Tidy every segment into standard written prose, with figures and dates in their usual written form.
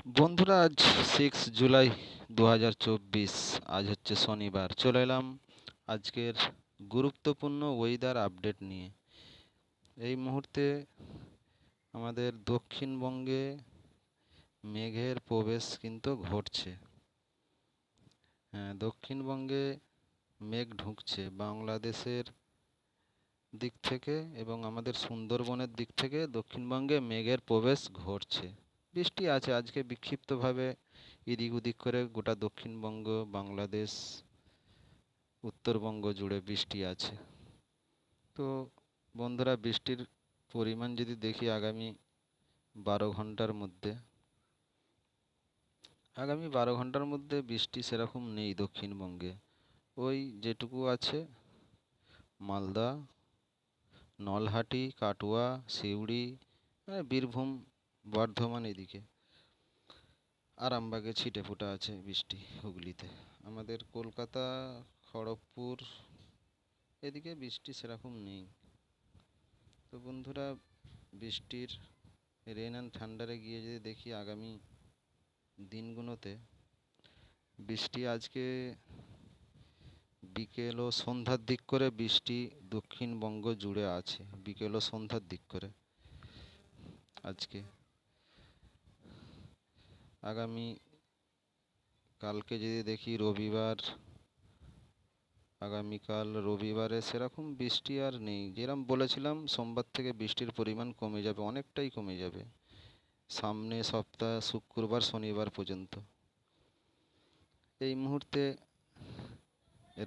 বন্ধুরা, আজ 6 জুলাই 2024। আজ হচ্ছে শনিবার। চলে এলাম আজকের গুরুত্বপূর্ণ ওয়েদার আপডেট নিয়ে। এই মুহূর্তে আমাদের দক্ষিণবঙ্গে মেঘের প্রবেশ কিন্তু ঘটছে। হ্যাঁ, দক্ষিণবঙ্গে মেঘ ঢুকছে বাংলাদেশের দিক থেকে এবং আমাদের সুন্দরবনের দিক থেকে দক্ষিণবঙ্গে মেঘের প্রবেশ ঘটছে। বৃষ্টি আছে আজকে বিক্ষিপ্তভাবে এদিক ওদিক করে গোটা দক্ষিণবঙ্গ, বাংলাদেশ, উত্তরবঙ্গ জুড়ে বৃষ্টি আছে। তো বন্ধুরা, বৃষ্টির পরিমাণ যদি দেখি আগামী 12 ঘন্টার মধ্যে, বৃষ্টি সেরকম নেই দক্ষিণবঙ্গে। ওই যেটুকু আছে মালদা, নলহাটি, কাটোয়া, সিউড়ি, বীরভূম, বর্ধমান, এদিকে আরামবাগে ছিটে ফোটা আছে বৃষ্টি। হুগলিতে আমাদের কলকাতা, খড়গপুর এদিকে বৃষ্টি সেরকম নেই। তো বন্ধুরা, বৃষ্টির রেন অ্যান্ড থান্ডারে গিয়ে যদি দেখি আগামী দিনগুলোতে, বৃষ্টি আজকে বিকেল ও সন্ধ্যার দিক করে বৃষ্টি দক্ষিণবঙ্গ জুড়ে আছে। বিকেল ও সন্ধ্যার দিক করে আজকে। আগামী কালকে যদি দেখি রবিবার, আগামীকাল রবিবারে সেরকম বৃষ্টি আর নেই। যেরকম বলেছিলাম সোমবার থেকে বৃষ্টির পরিমাণ কমে যাবে, অনেকটাই কমে যাবে সামনে সপ্তাহ শুক্রবার শনিবার পর্যন্ত। এই মুহূর্তে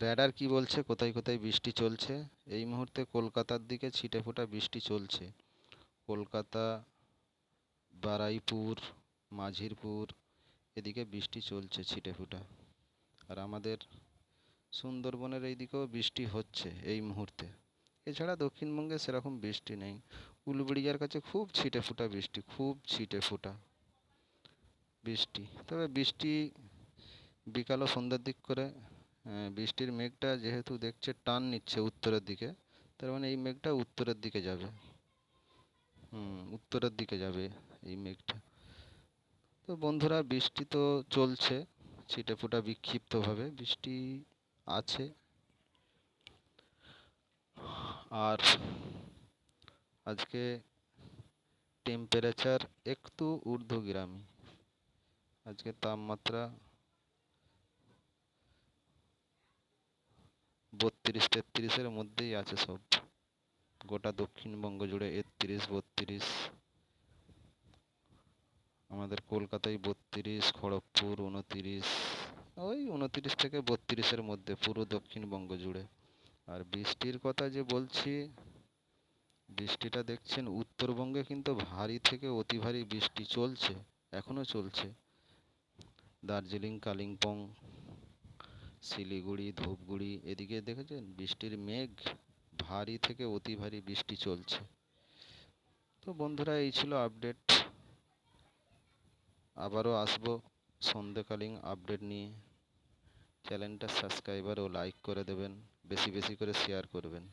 র্যাডার কি বলছে কোথায় কোথায় বৃষ্টি চলছে? এই মুহূর্তে কলকাতার দিকে ছিটেফোঁটা বৃষ্টি চলছে। কলকাতা, বারুইপুর, মাঝিরপুর এদিকে বৃষ্টি চলছে ছিটেফোঁটা। আর আমাদের সুন্দরবনের এই দিকেও বৃষ্টি হচ্ছে এই মুহূর্তে। এছাড়া দক্ষিণবঙ্গে সেরকম বৃষ্টি নেই। উলুবেড়িয়ার কাছে খুব ছিটেফোঁটা বৃষ্টি, খুব ছিটেফোঁটা বৃষ্টি। তবে বৃষ্টি বিকাল ও সন্ধ্যার দিক করে বৃষ্টির মেঘটা যেহেতু দেখছে টান নিচ্ছে উত্তরের দিকে, তার মানে এই মেঘটা উত্তরের দিকে যাবে। উত্তরের দিকে যাবে এই মেঘটা। তো বন্ধুরা, বৃষ্টি তো চলছে ছিটেফোঁটা বিক্ষিপ্তভাবে বৃষ্টি আছে। আর আজকে টেম্পারেচার একটু ঊর্ধ্বগামী। আজকে তাপমাত্রা 32-33-এর মধ্যেই আছে সব। গোটা দক্ষিণবঙ্গ জুড়ে 31-32, আমাদের কলকাতায় 32, খড়গপুর 29, ওই 29 থেকে 32-এর মধ্যে পুরো দক্ষিণবঙ্গ জুড়ে। আর বৃষ্টির কথা যে বলছি, বৃষ্টিটা দেখছেন উত্তরবঙ্গে কিন্তু ভারী থেকে অতি ভারী বৃষ্টি চলছে, এখনো চলছে। দার্জিলিং, কালিম্পং, শিলিগুড়ি, ধূপগুড়ি এদিকে দেখেছেন বৃষ্টির মেঘ, ভারী থেকে অতি ভারী বৃষ্টি চলছে। তো বন্ধুরা, এই ছিল আপডেট। আবারও আসবো সন্ধ্যাকালীন আপডেট নিয়ে। চ্যানেলটা সাবস্ক্রাইবার ও লাইক করে দেবেন, বেশি বেশি করে শেয়ার করবেন।